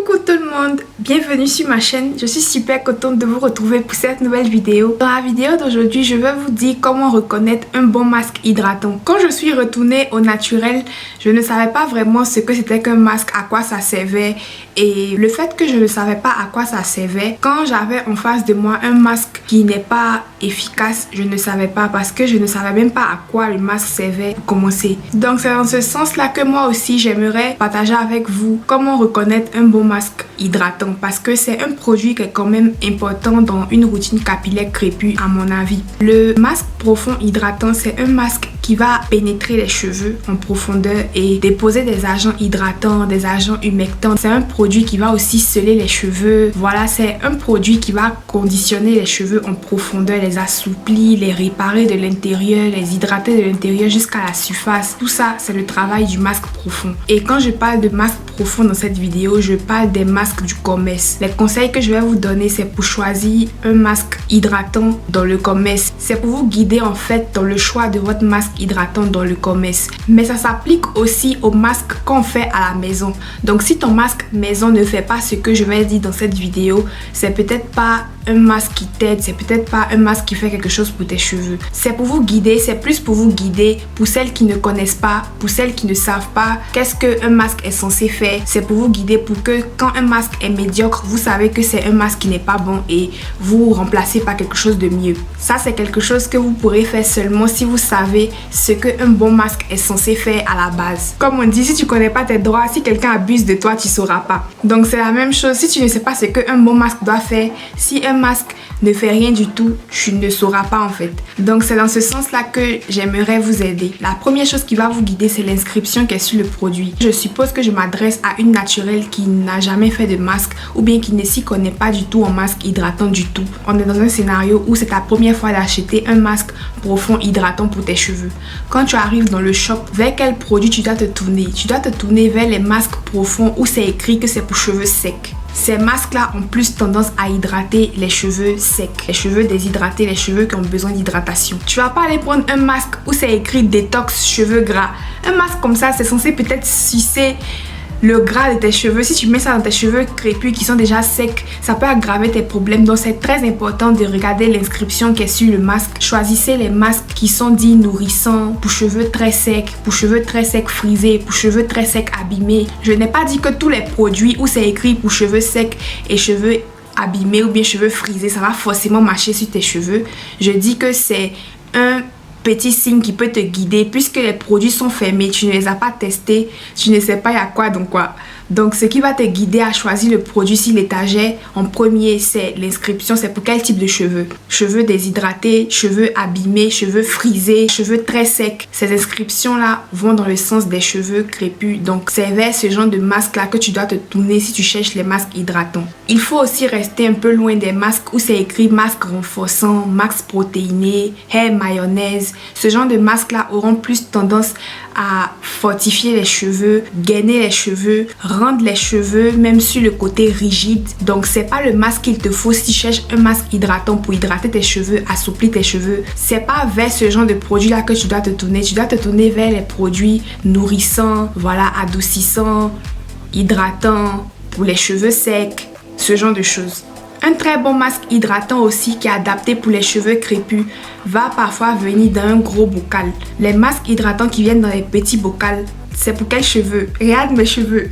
Coucou tout le monde, bienvenue sur ma chaîne. Je suis super contente de vous retrouver pour cette nouvelle vidéo. Dans la vidéo d'aujourd'hui, je vais vous dire comment reconnaître un bon masque hydratant. Quand je suis retournée au naturel, je ne savais pas vraiment ce que c'était qu'un masque, à quoi ça servait. Et le fait que je ne savais pas à quoi ça servait, quand j'avais en face de moi un masque qui n'est pas efficace, je ne savais pas parce que je ne savais même pas à quoi le masque servait pour commencer. Donc c'est dans ce sens-là que moi aussi j'aimerais partager avec vous comment reconnaître un bon masque hydratant parce que c'est un produit qui est quand même important dans une routine capillaire crépue à mon avis. Le masque profond hydratant, c'est un masque qui va pénétrer les cheveux en profondeur et déposer des agents hydratants, des agents humectants. C'est un produit qui va aussi sceller les cheveux. Voilà, c'est un produit qui va conditionner les cheveux en profondeur, les assouplir, les réparer de l'intérieur, les hydrater de l'intérieur jusqu'à la surface. Tout ça, c'est le travail du masque profond. Et quand je parle de masque profond dans cette vidéo, je parle des masques du commerce. Les conseils que je vais vous donner, c'est pour choisir un masque hydratant dans le commerce. C'est pour vous guider en fait dans le choix de votre masque hydratant dans le commerce. Mais ça s'applique aussi au masque qu'on fait à la maison. Donc si ton masque maison ne fait pas ce que je vais dire dans cette vidéo, c'est peut-être pas un masque qui t'aide, c'est peut-être pas un masque qui fait quelque chose pour tes cheveux. C'est pour vous guider, c'est plus pour vous guider, pour celles qui ne connaissent pas, pour celles qui ne savent pas qu'est-ce qu'un masque est censé faire. C'est pour vous guider pour que quand un masque est médiocre, vous savez que c'est un masque qui n'est pas bon et vous remplacez par quelque chose de mieux. Ça, c'est quelque chose que vous pourrez faire seulement si vous savez ce qu'un bon masque est censé faire à la base. Comme on dit, si tu connais pas tes droits, si quelqu'un abuse de toi, tu sauras pas. Donc c'est la même chose, si tu ne sais pas ce qu'un bon masque doit faire, si un masque ne fait rien du tout, tu ne sauras pas en fait. Donc c'est dans ce sens-là que j'aimerais vous aider. La première chose qui va vous guider, c'est l'inscription qui est sur le produit. Je suppose que je m'adresse à une naturelle qui n'a jamais fait de masque ou bien qui ne s'y connaît pas du tout en masque hydratant du tout. On est dans un scénario où c'est ta première fois d'acheter un masque profond hydratant pour tes cheveux. Quand tu arrives dans le shop, vers quel produit tu dois te tourner? Tu dois te tourner vers les masques profonds où c'est écrit que c'est pour cheveux secs. Ces masques-là ont plus tendance à hydrater les cheveux secs, les cheveux déshydratés, les cheveux qui ont besoin d'hydratation. Tu vas pas aller prendre un masque où c'est écrit détox cheveux gras. Un masque comme ça, c'est censé peut-être sucer le gras de tes cheveux. Si tu mets ça dans tes cheveux crépus qui sont déjà secs, ça peut aggraver tes problèmes. Donc c'est très important de regarder l'inscription qui est sur le masque. Choisissez les masques qui sont dits nourrissants pour cheveux très secs, pour cheveux très secs frisés, pour cheveux très secs abîmés. Je n'ai pas dit que tous les produits où c'est écrit pour cheveux secs et cheveux abîmés ou bien cheveux frisés, ça va forcément marcher sur tes cheveux. Je dis que c'est un petit signe qui peut te guider puisque les produits sont fermés, tu ne les as pas testés, tu ne sais pas il y a quoi donc quoi. Donc ce qui va te guider à choisir le produit sur l'étagère en premier, c'est l'inscription, c'est pour quel type de cheveux. Cheveux déshydratés, cheveux abîmés, cheveux frisés, cheveux très secs. Ces inscriptions là vont dans le sens des cheveux crépus. Donc c'est vers ce genre de masque là que tu dois te tourner si tu cherches les masques hydratants. Il faut aussi rester un peu loin des masques où c'est écrit masque renforçant, masque protéiné, hair mayonnaise. Ce genre de masques là auront plus tendance à fortifier les cheveux, gainer les cheveux, rendre les cheveux même sur le côté rigide. Donc c'est pas le masque qu'il te faut si tu cherches un masque hydratant pour hydrater tes cheveux, assouplir tes cheveux. C'est pas vers ce genre de produit là que tu dois te tourner. Tu dois te tourner vers les produits nourrissants, voilà, adoucissants, hydratants pour les cheveux secs, ce genre de choses. Un très bon masque hydratant aussi qui est adapté pour les cheveux crépus va parfois venir dans un gros bocal. Les masques hydratants qui viennent dans les petits bocals, c'est pour quels cheveux? Regarde mes cheveux.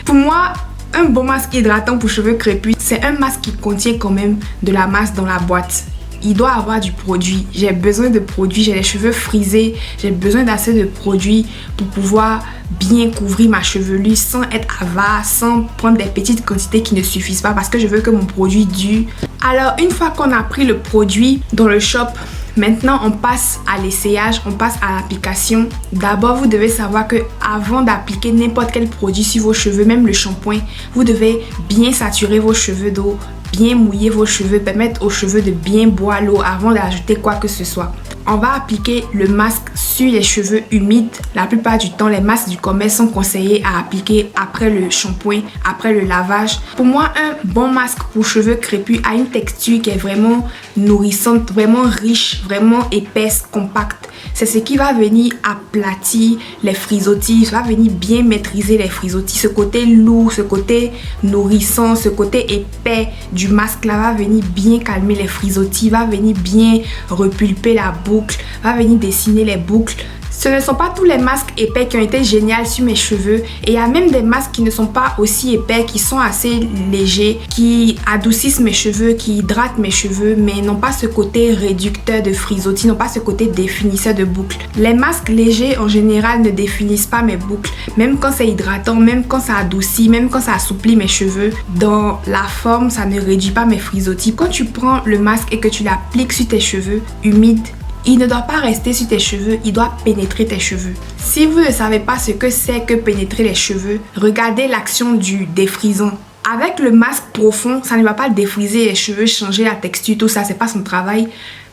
Pour moi, un bon masque hydratant pour cheveux crépus, c'est un masque qui contient quand même de la masse dans la boîte. Il doit avoir du produit. J'ai besoin de produits. J'ai les cheveux frisés. J'ai besoin d'assez de produits pour pouvoir bien couvrir ma chevelure sans être avare, sans prendre des petites quantités qui ne suffisent pas parce que je veux que mon produit dure. Alors, une fois qu'on a pris le produit dans le shop, maintenant on passe à l'essayage, on passe à l'application. D'abord, vous devez savoir que avant d'appliquer n'importe quel produit sur vos cheveux, même le shampoing, vous devez bien saturer vos cheveux d'eau, bien mouiller vos cheveux, permettre aux cheveux de bien boire l'eau avant d'ajouter quoi que ce soit. On va appliquer le masque sur les cheveux humides. La plupart du temps, les masques du commerce sont conseillés à appliquer après le shampoing, après le lavage. Pour moi, un bon masque pour cheveux crépus a une texture qui est vraiment nourrissante, vraiment riche, vraiment épaisse, compacte. C'est ce qui va venir aplatir les frisottis, ça va venir bien maîtriser les frisottis. Ce côté lourd, ce côté nourrissant, ce côté épais du masque là va venir bien calmer les frisottis, va venir bien repulper la boucle, va venir dessiner les boucles. Ce ne sont pas tous les masques épais qui ont été géniaux sur mes cheveux, et il y a même des masques qui ne sont pas aussi épais, qui sont assez légers, qui adoucissent mes cheveux, qui hydratent mes cheveux, mais n'ont pas ce côté réducteur de frisottis, n'ont pas ce côté définisseur de boucles. Les masques légers en général ne définissent pas mes boucles, même quand c'est hydratant, même quand ça adoucit, même quand ça assouplit mes cheveux. Dans la forme, ça ne réduit pas mes frisottis. Quand tu prends le masque et que tu l'appliques sur tes cheveux humides, il ne doit pas rester sur tes cheveux, il doit pénétrer tes cheveux. Si vous ne savez pas ce que c'est que pénétrer les cheveux, regardez l'action du défrisant. Avec le masque profond, ça ne va pas défriser les cheveux, changer la texture, tout ça, c'est pas son travail.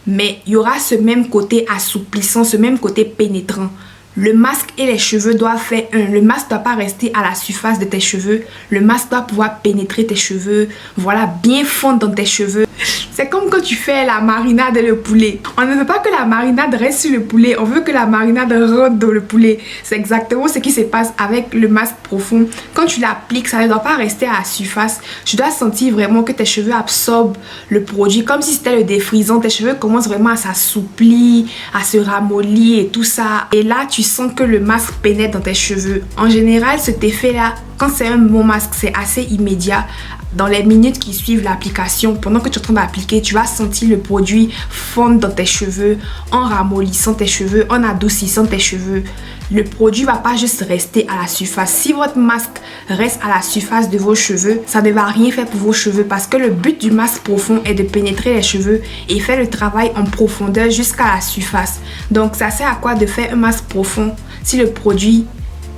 Mais il y aura ce même côté assouplissant, ce même côté pénétrant. Le masque et les cheveux doivent faire un. Le masque ne doit pas rester à la surface de tes cheveux. Le masque doit pouvoir pénétrer tes cheveux. Voilà, bien fondre dans tes cheveux. C'est comme quand tu fais la marinade et le poulet. On ne veut pas que la marinade reste sur le poulet. On veut que la marinade rentre dans le poulet. C'est exactement ce qui se passe avec le masque profond. Quand tu l'appliques, ça ne doit pas rester à la surface. Tu dois sentir vraiment que tes cheveux absorbent le produit. Comme si c'était le défrisant. Tes cheveux commencent vraiment à s'assouplir, à se ramollir et tout ça. Et là, tu sens que le masque pénètre dans tes cheveux. En général, cet effet-là, quand c'est un bon masque, c'est assez immédiat. Dans les minutes qui suivent l'application, pendant que tu es en train d'appliquer, tu vas sentir le produit fondre dans tes cheveux, en ramollissant tes cheveux, en adoucissant tes cheveux. Le produit va pas juste rester à la surface. Si votre masque reste à la surface de vos cheveux, ça ne va rien faire pour vos cheveux, parce que le but du masque profond est de pénétrer les cheveux et faire le travail en profondeur jusqu'à la surface. Donc ça sert à quoi de faire un masque profond si le produit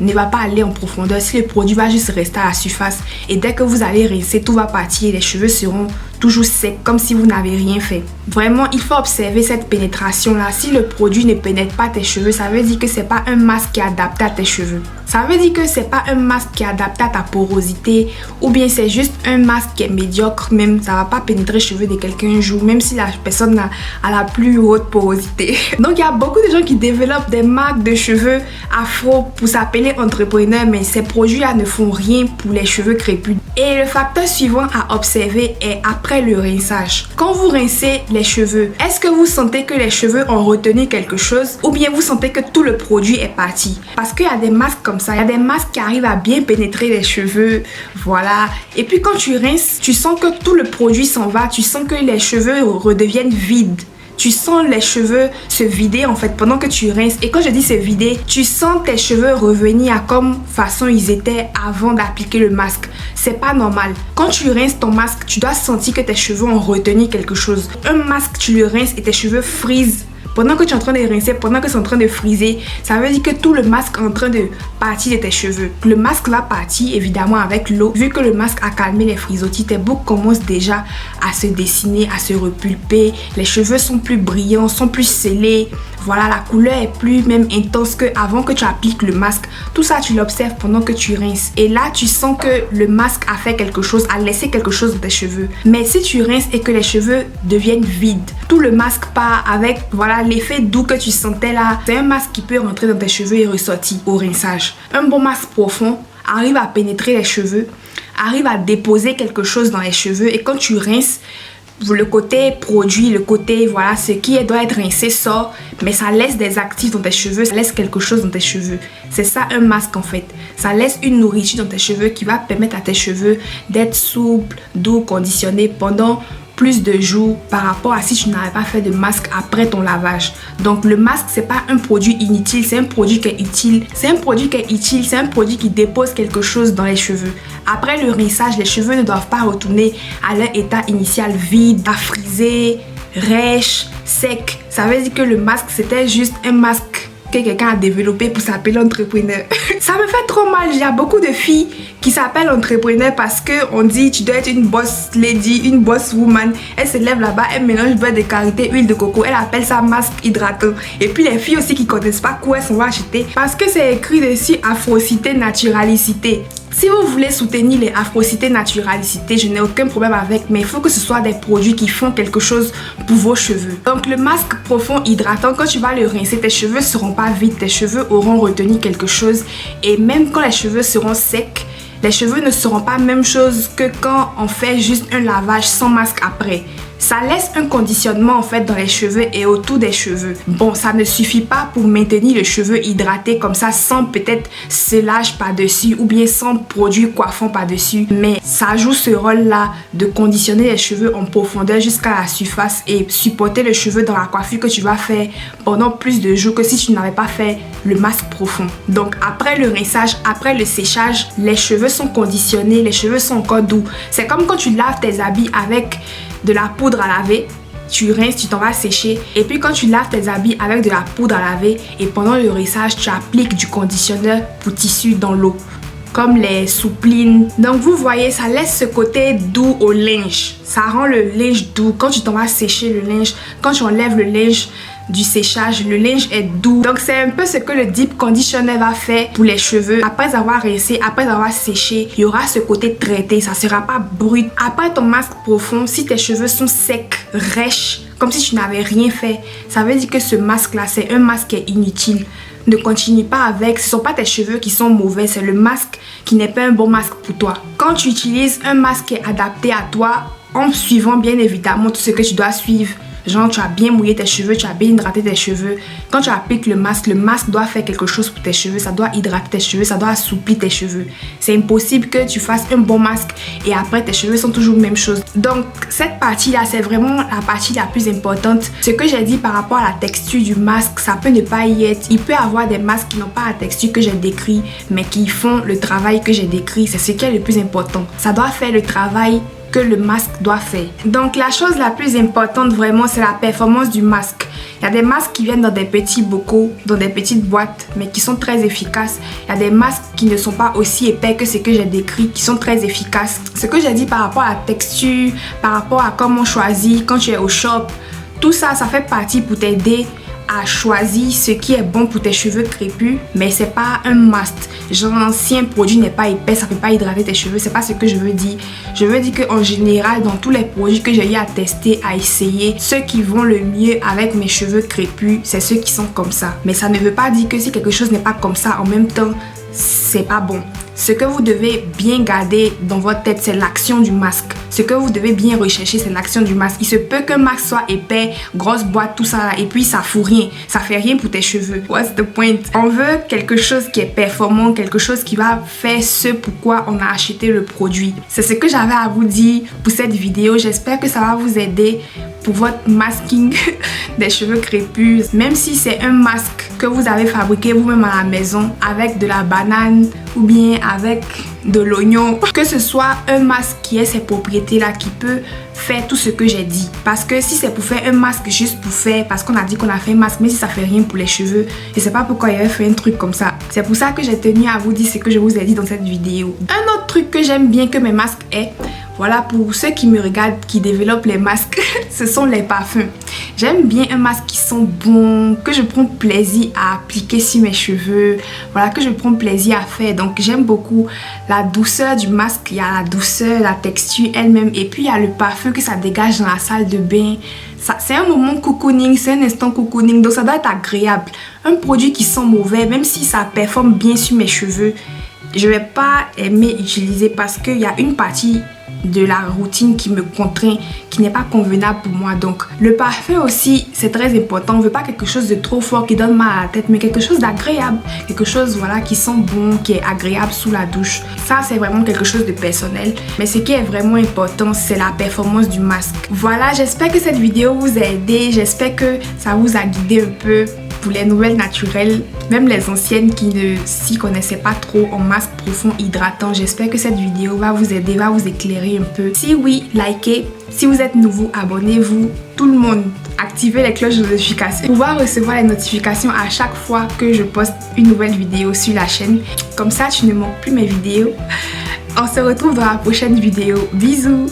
ne va pas aller en profondeur, si le produit va juste rester à la surface, et dès que vous allez rincer, tout va partir et les cheveux seront toujours secs, comme si vous n'avez rien fait. Vraiment, il faut observer cette pénétration là. Si le produit ne pénètre pas tes cheveux, ça veut dire que c'est pas un masque qui est adapté à tes cheveux. Ça veut dire que c'est pas un masque qui est adapté à ta porosité, ou bien c'est juste un masque qui est médiocre, même ça va pas pénétrer les cheveux de quelqu'un un jour, même si la personne a la plus haute porosité. Donc il y a beaucoup de gens qui développent des marques de cheveux afro pour s'appeler entrepreneurs, mais ces produits là ne font rien pour les cheveux crépus. Et le facteur suivant à observer est après le rinçage. Quand vous rincez les cheveux, est-ce que vous sentez que les cheveux ont retenu quelque chose, ou bien vous sentez que tout le produit est parti? Parce qu'il y a des masques comme ça, il y a des masques qui arrivent à bien pénétrer les cheveux, voilà. Et puis quand tu rinces, tu sens que tout le produit s'en va, tu sens que les cheveux redeviennent vides. Tu sens les cheveux se vider en fait pendant que tu rinces. Et quand je dis se vider, tu sens tes cheveux revenir à comme façon ils étaient avant d'appliquer le masque. C'est pas normal. Quand tu rinces ton masque, tu dois sentir que tes cheveux ont retenu quelque chose. Un masque, tu le rinces et tes cheveux frisent. Pendant que tu es en train de rincer, pendant que c'est en train de friser, ça veut dire que tout le masque est en train de partir de tes cheveux. Le masque va partir évidemment avec l'eau. Vu que le masque a calmé les frisottis, tes boucles commencent déjà à se dessiner, à se repulper. Les cheveux sont plus brillants, sont plus scellés. Voilà, la couleur est plus même intense qu'avant que tu appliques le masque. Tout ça, tu l'observes pendant que tu rinces. Et là, tu sens que le masque a fait quelque chose, a laissé quelque chose dans tes cheveux. Mais si tu rinces et que les cheveux deviennent vides, tout le masque part avec, voilà, l'effet doux que tu sentais là. C'est un masque qui peut rentrer dans tes cheveux et ressortir au rinçage. Un bon masque profond arrive à pénétrer les cheveux, arrive à déposer quelque chose dans les cheveux, et quand tu rinces, le côté produit, le côté, voilà, ce qui doit être rincé sort, mais ça laisse des actifs dans tes cheveux, ça laisse quelque chose dans tes cheveux. C'est ça un masque en fait. Ça laisse une nourriture dans tes cheveux qui va permettre à tes cheveux d'être souples, doux, conditionnés pendant plus de jours par rapport à si tu n'avais pas fait de masque après ton lavage. Donc le masque, c'est pas un produit inutile, c'est un produit qui est utile. C'est un produit qui est utile, c'est un produit qui dépose quelque chose dans les cheveux. Après le rinçage, les cheveux ne doivent pas retourner à leur état initial vide, affrisé, rêche, sec. Ça veut dire que le masque, c'était juste un masque que quelqu'un a développé pour s'appeler entrepreneur. Ça me fait trop mal. Il y a beaucoup de filles qui s'appellent entrepreneur parce qu'on dit tu dois être une boss lady, une boss woman. Elle se lève là-bas, elle mélange beurre de karité, huile de coco, elle appelle ça masque hydratant. Et puis les filles aussi qui connaissent pas quoi elles s'en vont acheter parce que c'est écrit dessus Afrocité Naturalicité. Si vous voulez soutenir les Afrocité Naturalicité, je n'ai aucun problème avec, mais il faut que ce soit des produits qui font quelque chose pour vos cheveux. Donc le masque profond hydratant, quand tu vas le rincer, tes cheveux ne seront pas vides, tes cheveux auront retenu quelque chose. Et même quand les cheveux seront secs, les cheveux ne seront pas la même chose que quand on fait juste un lavage sans masque après. Ça laisse un conditionnement en fait dans les cheveux et autour des cheveux. Bon, ça ne suffit pas pour maintenir le cheveu hydraté comme ça sans peut-être scellage par-dessus ou bien sans produit coiffant par-dessus. Mais ça joue ce rôle-là de conditionner les cheveux en profondeur jusqu'à la surface et supporter le cheveu dans la coiffure que tu vas faire pendant plus de jours que si tu n'avais pas fait le masque profond. Donc après le rinçage, après le séchage, les cheveux sont conditionnés, les cheveux sont encore doux. C'est comme quand tu laves tes habits avec de la poudre à laver, tu rinces, tu t'en vas sécher et puis quand tu laves tes habits avec de la poudre à laver et pendant le rinçage, tu appliques du conditionneur pour tissu dans l'eau comme les souplines. Donc vous voyez, ça laisse ce côté doux au linge. Ça rend le linge doux. Quand tu t'en vas sécher le linge, quand tu enlèves le linge du séchage, le linge est doux. Donc c'est un peu ce que le deep conditioner va faire pour les cheveux. Après avoir rincé, après avoir séché, il y aura ce côté traité, ça sera pas brut. Après ton masque profond, si tes cheveux sont secs, rêches, comme si tu n'avais rien fait, ça veut dire que ce masque là, c'est un masque qui est inutile. Ne continue pas avec, ce ne sont pas tes cheveux qui sont mauvais, c'est le masque qui n'est pas un bon masque pour toi. Quand tu utilises un masque qui est adapté à toi, en suivant bien évidemment tout ce que tu dois suivre, genre tu as bien mouillé tes cheveux, tu as bien hydraté tes cheveux. Quand tu appliques le masque doit faire quelque chose pour tes cheveux, ça doit hydrater tes cheveux, ça doit assouplir tes cheveux. C'est impossible que tu fasses un bon masque et après tes cheveux sont toujours la même chose. Donc cette partie-là, c'est vraiment la partie la plus importante. Ce que j'ai dit par rapport à la texture du masque, ça peut ne pas y être. Il peut y avoir des masques qui n'ont pas la texture que j'ai décrit, mais qui font le travail que j'ai décrit. C'est ce qui est le plus important. Ça doit faire le travail que le masque doit faire. Donc la chose la plus importante vraiment, c'est la performance du masque. Il y a des masques qui viennent dans des petits bocaux, dans des petites boîtes, mais qui sont très efficaces. Il y a des masques qui ne sont pas aussi épais que ce que j'ai décrit, qui sont très efficaces. Ce que j'ai dit par rapport à la texture, par rapport à comment choisir quand tu es au shop, tout ça, ça fait partie pour t'aider à choisir ce qui est bon pour tes cheveux crépus, mais c'est pas un must. Genre si un produit n'est pas épais, ça peut pas hydrater tes cheveux, c'est pas ce que je veux dire. Je veux dire qu'en général, dans tous les produits que j'ai eu à tester, à essayer, ceux qui vont le mieux avec mes cheveux crépus, c'est ceux qui sont comme ça. Mais ça ne veut pas dire que si quelque chose n'est pas comme ça, en même temps, c'est pas bon. Ce que vous devez bien garder dans votre tête, c'est l'action du masque. Ce que vous devez bien rechercher, c'est l'action du masque. Il se peut qu'un masque soit épais, grosse boîte, tout ça là, et puis ça fout rien. Ça fait rien pour tes cheveux. What's the point? On veut quelque chose qui est performant, quelque chose qui va faire ce pourquoi on a acheté le produit. C'est ce que j'avais à vous dire pour cette vidéo. J'espère que ça va vous aider pour votre masking des cheveux crépus. Même si c'est un masque que vous avez fabriqué vous-même à la maison avec de la banane ou bien avec de l'oignon, que ce soit un masque qui ait ces propriétés-là, qui peut faire tout ce que j'ai dit. Parce que si c'est pour faire un masque juste pour faire, parce qu'on a dit qu'on a fait un masque, mais si ça fait rien pour les cheveux, je sais pas pourquoi il avait fait un truc comme ça. C'est pour ça que j'ai tenu à vous dire ce que je vous ai dit dans cette vidéo. Un autre truc que j'aime bien que mes masques aient, voilà, pour ceux qui me regardent, qui développent les masques, ce sont les parfums. J'aime bien un masque qui sent bon, que je prends plaisir à appliquer sur mes cheveux, voilà, que je prends plaisir à faire. Donc j'aime beaucoup la douceur du masque, il y a la douceur, la texture elle-même, et puis il y a le parfum que ça dégage dans la salle de bain. C'est un moment cocooning, c'est un instant cocooning, donc ça doit être agréable. Un produit qui sent mauvais, même si ça performe bien sur mes cheveux, je vais pas aimer utiliser parce qu'il y a une partie de la routine qui me contraint, qui n'est pas convenable pour moi. Donc le parfum aussi, c'est très important. On veut pas quelque chose de trop fort qui donne mal à la tête, mais quelque chose d'agréable, quelque chose voilà qui sent bon, qui est agréable sous la douche. Ça c'est vraiment quelque chose de personnel, mais ce qui est vraiment important, c'est la performance du masque. Voilà, j'espère que cette vidéo vous a aidé, j'espère que ça vous a guidé un peu pour les nouvelles naturelles, même les anciennes qui ne s'y connaissaient pas trop en masque profond hydratant. J'espère que cette vidéo va vous aider, va vous éclairer un peu. Si oui, likez, Si vous êtes nouveau, abonnez-vous. Tout le monde, activez les cloches de notification pour pouvoir recevoir les notifications à chaque fois que je poste une nouvelle vidéo sur la chaîne. Comme ça, tu ne manques plus mes vidéos. On se retrouve dans la prochaine vidéo. Bisous!